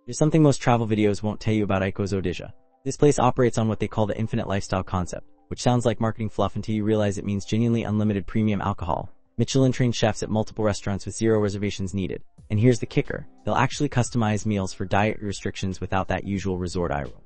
There's something most travel videos won't tell you about Ikos Odisia. This place operates on what they call the infinite lifestyle concept, which sounds like marketing fluff until you realize it means genuinely unlimited premium alcohol, Michelin-trained chefs at multiple restaurants with 0 reservations needed. And here's the kicker. They'll actually customize meals for diet restrictions without that usual resort eye roll.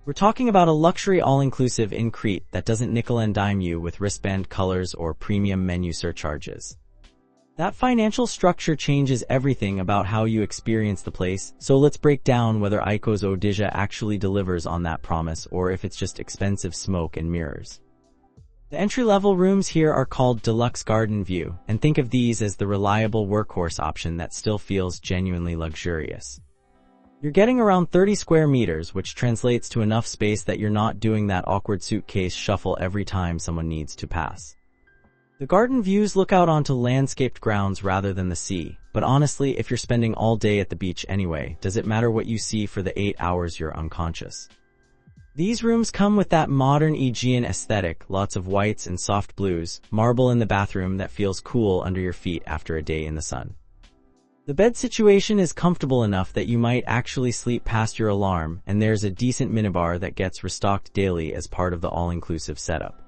We're talking about a luxury all-inclusive in Crete that doesn't nickel and dime you with wristband colors or premium menu surcharges. That financial structure changes everything about how you experience the place, so let's break down whether Ikos Odisia actually delivers on that promise or if it's just expensive smoke and mirrors. The entry-level rooms here are called Deluxe Garden View, and think of these as the reliable workhorse option that still feels genuinely luxurious. You're getting around 30 square meters, which translates to enough space that you're not doing that awkward suitcase shuffle every time someone needs to pass. The garden views look out onto landscaped grounds rather than the sea, but honestly, if you're spending all day at the beach anyway, does it matter what you see for the 8 hours you're unconscious? These rooms come with that modern Aegean aesthetic, lots of whites and soft blues, marble in the bathroom that feels cool under your feet after a day in the sun. The bed situation is comfortable enough that you might actually sleep past your alarm, and there's a decent minibar that gets restocked daily as part of the all-inclusive setup.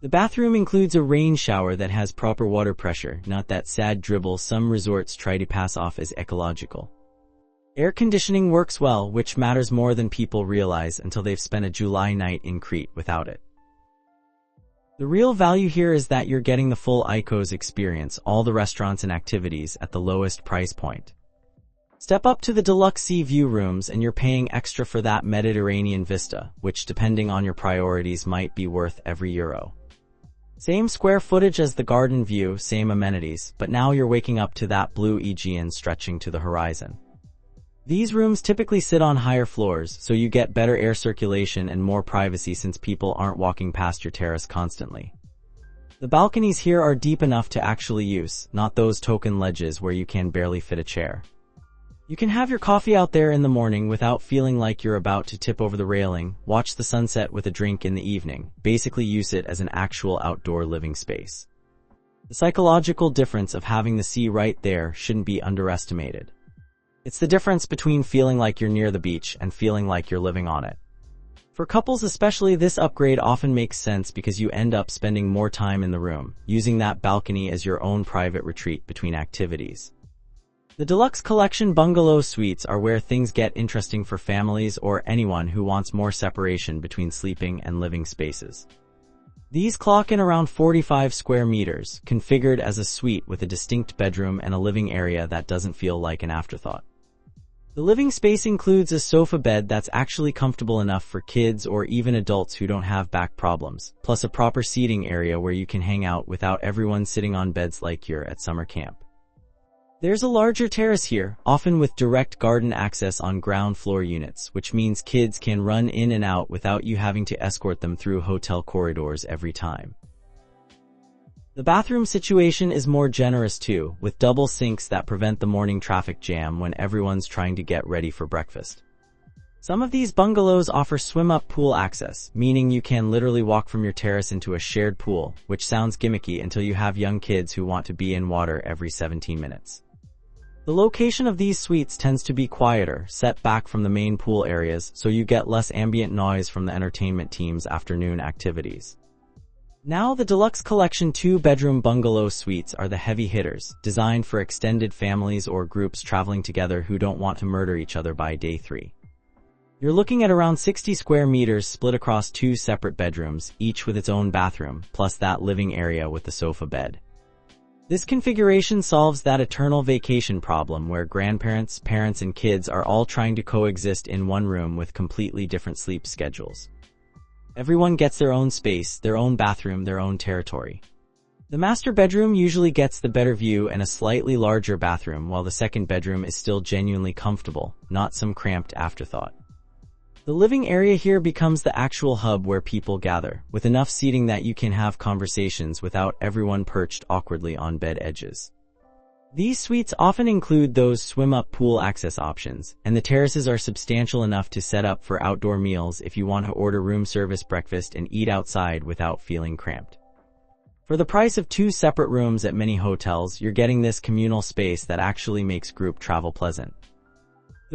The bathroom includes a rain shower that has proper water pressure, not that sad dribble some resorts try to pass off as ecological. Air conditioning works well, which matters more than people realize until they've spent a July night in Crete without it. The real value here is that you're getting the full Ikos experience, all the restaurants and activities at the lowest price point. Step up to the deluxe sea view rooms and you're paying extra for that Mediterranean vista, which depending on your priorities might be worth every euro. Same square footage as the garden view, same amenities, but now you're waking up to that blue Aegean stretching to the horizon. These rooms typically sit on higher floors, so you get better air circulation and more privacy since people aren't walking past your terrace constantly. The balconies here are deep enough to actually use, not those token ledges where you can barely fit a chair. You can have your coffee out there in the morning without feeling like you're about to tip over the railing, watch the sunset with a drink in the evening, basically use it as an actual outdoor living space. The psychological difference of having the sea right there shouldn't be underestimated. It's the difference between feeling like you're near the beach and feeling like you're living on it. For couples especially, this upgrade often makes sense because you end up spending more time in the room, using that balcony as your own private retreat between activities. The Deluxe Collection Bungalow Suites are where things get interesting for families or anyone who wants more separation between sleeping and living spaces. These clock in around 45 square meters, configured as a suite with a distinct bedroom and a living area that doesn't feel like an afterthought. The living space includes a sofa bed that's actually comfortable enough for kids or even adults who don't have back problems, plus a proper seating area where you can hang out without everyone sitting on beds like you're at summer camp. There's a larger terrace here, often with direct garden access on ground floor units, which means kids can run in and out without you having to escort them through hotel corridors every time. The bathroom situation is more generous too, with double sinks that prevent the morning traffic jam when everyone's trying to get ready for breakfast. Some of these bungalows offer swim-up pool access, meaning you can literally walk from your terrace into a shared pool, which sounds gimmicky until you have young kids who want to be in water every 17 minutes. The location of these suites tends to be quieter, set back from the main pool areas, so you get less ambient noise from the entertainment team's afternoon activities. Now the Deluxe Collection 2 Bedroom Bungalow Suites are the heavy hitters, designed for extended families or groups traveling together who don't want to murder each other by day 3. You're looking at around 60 square meters split across 2 separate bedrooms, each with its own bathroom, plus that living area with the sofa bed. This configuration solves that eternal vacation problem where grandparents, parents, and kids are all trying to coexist in one room with completely different sleep schedules. Everyone gets their own space, their own bathroom, their own territory. The master bedroom usually gets the better view and a slightly larger bathroom, while the second bedroom is still genuinely comfortable, not some cramped afterthought. The living area here becomes the actual hub where people gather, with enough seating that you can have conversations without everyone perched awkwardly on bed edges. These suites often include those swim-up pool access options, and the terraces are substantial enough to set up for outdoor meals if you want to order room service breakfast and eat outside without feeling cramped. For the price of 2 separate rooms at many hotels, you're getting this communal space that actually makes group travel pleasant.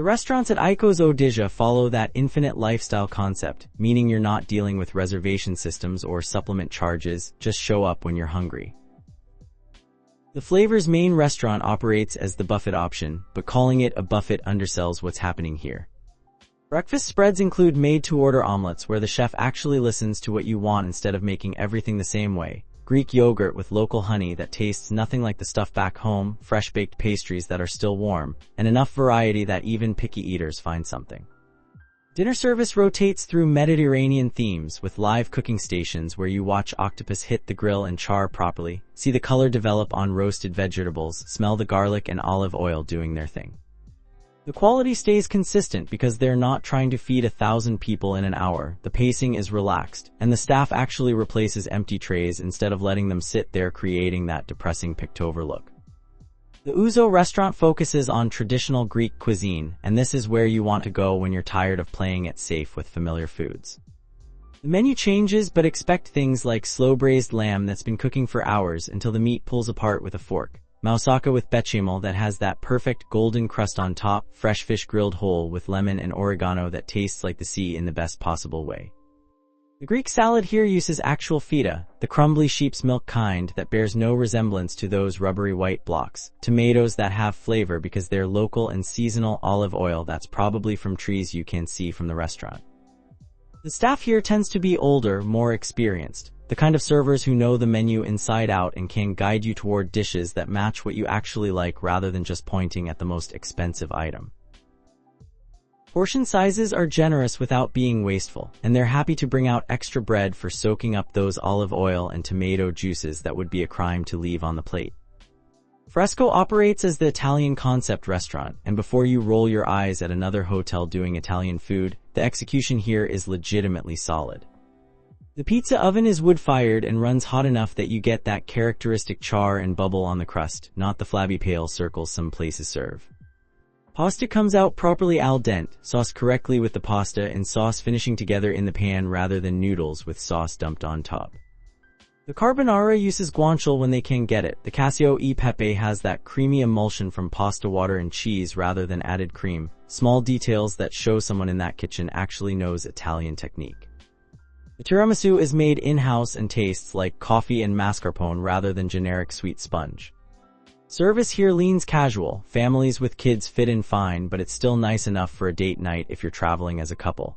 The restaurants at Ikos Odisia follow that infinite lifestyle concept, meaning you're not dealing with reservation systems or supplement charges, just show up when you're hungry. The Flavor's main restaurant operates as the buffet option, but calling it a buffet undersells what's happening here. Breakfast spreads include made-to-order omelets where the chef actually listens to what you want instead of making everything the same way, Greek yogurt with local honey that tastes nothing like the stuff back home, fresh-baked pastries that are still warm, and enough variety that even picky eaters find something. Dinner service rotates through Mediterranean themes with live cooking stations where you watch octopus hit the grill and char properly, see the color develop on roasted vegetables, smell the garlic and olive oil doing their thing. The quality stays consistent because they're not trying to feed 1,000 people in an hour, the pacing is relaxed, and the staff actually replaces empty trays instead of letting them sit there creating that depressing picked-over look. The Ouzo restaurant focuses on traditional Greek cuisine, and this is where you want to go when you're tired of playing it safe with familiar foods. The menu changes, but expect things like slow-braised lamb that's been cooking for hours until the meat pulls apart with a fork, moussaka with bechamel that has that perfect golden crust on top, fresh fish grilled whole with lemon and oregano that tastes like the sea in the best possible way. The Greek salad here uses actual feta, the crumbly sheep's milk kind that bears no resemblance to those rubbery white blocks, tomatoes that have flavor because they're local and seasonal, olive oil that's probably from trees you can see from the restaurant. The staff here tends to be older, more experienced, the kind of servers who know the menu inside out and can guide you toward dishes that match what you actually like rather than just pointing at the most expensive item. Portion sizes are generous without being wasteful, and they're happy to bring out extra bread for soaking up those olive oil and tomato juices that would be a crime to leave on the plate. Fresco operates as the Italian concept restaurant, and before you roll your eyes at another hotel doing Italian food, the execution here is legitimately solid. The pizza oven is wood-fired and runs hot enough that you get that characteristic char and bubble on the crust, not the flabby pale circles some places serve. Pasta comes out properly al dente, sauced correctly with the pasta and sauce finishing together in the pan rather than noodles with sauce dumped on top. The carbonara uses guanciale when they can get it. The cacio e pepe has that creamy emulsion from pasta water and cheese rather than added cream, small details that show someone in that kitchen actually knows Italian technique. The tiramisu is made in-house and tastes like coffee and mascarpone rather than generic sweet sponge. Service here leans casual, families with kids fit in fine, but it's still nice enough for a date night if you're traveling as a couple.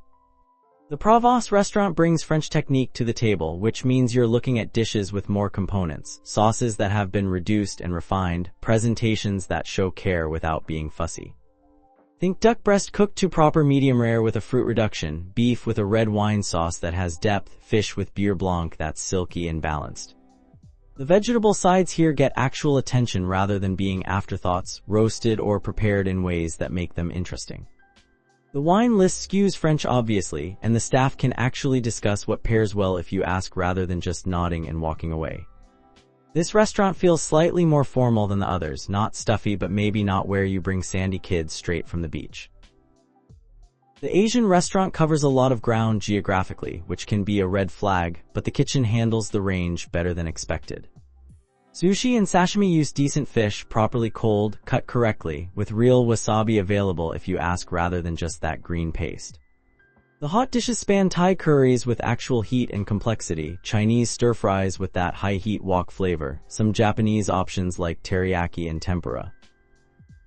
The Provence restaurant brings French technique to the table, which means you're looking at dishes with more components, sauces that have been reduced and refined, presentations that show care without being fussy. Think duck breast cooked to proper medium rare with a fruit reduction, beef with a red wine sauce that has depth, fish with beurre blanc that's silky and balanced. The vegetable sides here get actual attention rather than being afterthoughts, roasted or prepared in ways that make them interesting. The wine list skews French obviously, and the staff can actually discuss what pairs well if you ask rather than just nodding and walking away. This restaurant feels slightly more formal than the others, not stuffy but maybe not where you bring sandy kids straight from the beach. The Asian restaurant covers a lot of ground geographically, which can be a red flag, but the kitchen handles the range better than expected. Sushi and sashimi use decent fish, properly cold, cut correctly, with real wasabi available if you ask rather than just that green paste. The hot dishes span Thai curries with actual heat and complexity, Chinese stir-fries with that high-heat wok flavor, some Japanese options like teriyaki and tempura.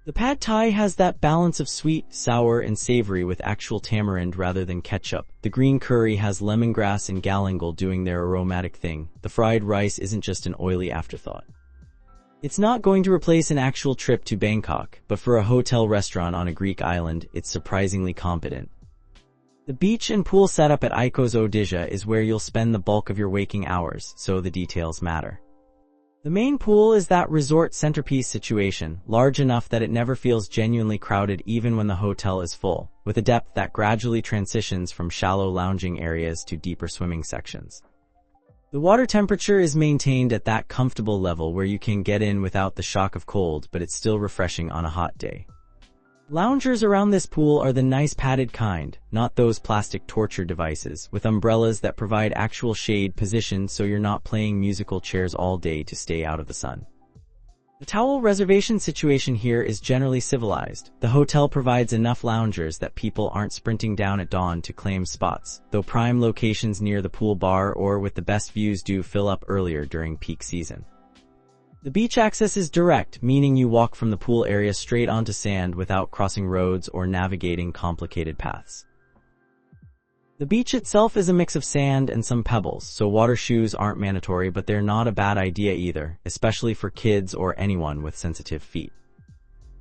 The pad thai has that balance of sweet, sour, and savory with actual tamarind rather than ketchup. The green curry has lemongrass and galangal doing their aromatic thing. The fried rice isn't just an oily afterthought. It's not going to replace an actual trip to Bangkok, but for a hotel restaurant on a Greek island, it's surprisingly competent. The beach and pool setup at Ikos Odisia is where you'll spend the bulk of your waking hours, so the details matter. The main pool is that resort centerpiece situation, large enough that it never feels genuinely crowded even when the hotel is full, with a depth that gradually transitions from shallow lounging areas to deeper swimming sections. The water temperature is maintained at that comfortable level where you can get in without the shock of cold, but it's still refreshing on a hot day. Loungers around this pool are the nice padded kind, not those plastic torture devices, with umbrellas that provide actual shade positioned so you're not playing musical chairs all day to stay out of the sun. The towel reservation situation here is generally civilized. The hotel provides enough loungers that people aren't sprinting down at dawn to claim spots, though prime locations near the pool bar or with the best views do fill up earlier during peak season. The beach access is direct, meaning you walk from the pool area straight onto sand without crossing roads or navigating complicated paths. The beach itself is a mix of sand and some pebbles, so water shoes aren't mandatory, but they're not a bad idea either, especially for kids or anyone with sensitive feet.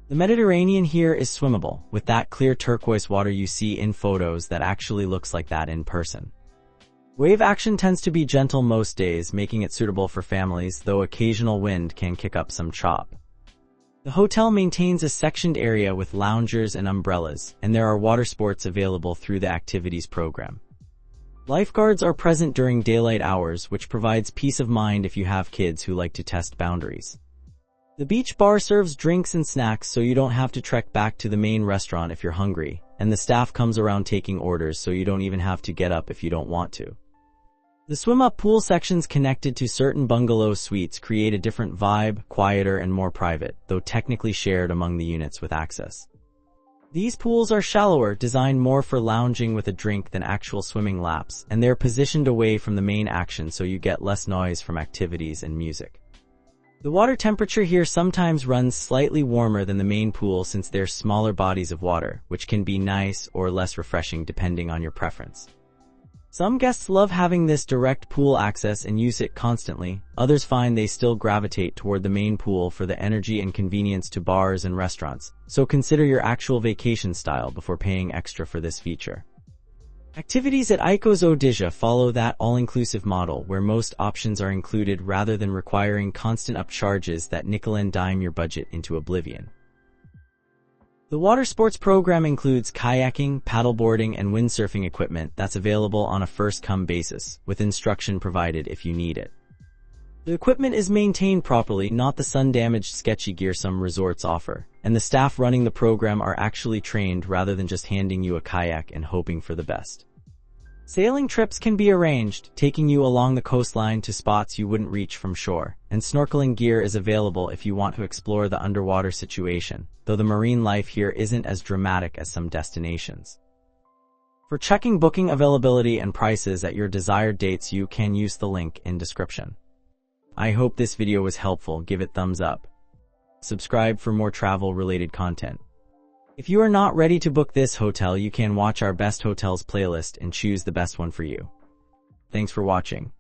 The Mediterranean here is swimmable, with that clear turquoise water you see in photos that actually looks like that in person. Wave action tends to be gentle most days, making it suitable for families, though occasional wind can kick up some chop. The hotel maintains a sectioned area with loungers and umbrellas, and there are water sports available through the activities program. Lifeguards are present during daylight hours, which provides peace of mind if you have kids who like to test boundaries. The beach bar serves drinks and snacks, so you don't have to trek back to the main restaurant if you're hungry, and the staff comes around taking orders, so you don't even have to get up if you don't want to. The swim-up pool sections connected to certain bungalow suites create a different vibe, quieter and more private, though technically shared among the units with access. These pools are shallower, designed more for lounging with a drink than actual swimming laps, and they're positioned away from the main action so you get less noise from activities and music. The water temperature here sometimes runs slightly warmer than the main pool since they're smaller bodies of water, which can be nice or less refreshing depending on your preference. Some guests love having this direct pool access and use it constantly. Others find they still gravitate toward the main pool for the energy and convenience to bars and restaurants, so consider your actual vacation style before paying extra for this feature. Activities at Ikos Odisia follow that all-inclusive model where most options are included rather than requiring constant upcharges that nickel and dime your budget into oblivion. The water sports program includes kayaking, paddleboarding, and windsurfing equipment that's available on a first-come basis, with instruction provided if you need it. The equipment is maintained properly, not the sun-damaged sketchy gear some resorts offer, and the staff running the program are actually trained rather than just handing you a kayak and hoping for the best. Sailing trips can be arranged, taking you along the coastline to spots you wouldn't reach from shore, and snorkeling gear is available if you want to explore the underwater situation, though the marine life here isn't as dramatic as some destinations. For checking booking availability and prices at your desired dates, you can use the link in description. I hope this video was helpful. Give it thumbs up. Subscribe for more travel-related content. If you are not ready to book this hotel, you can watch our best hotels playlist and choose the best one for you. Thanks for watching.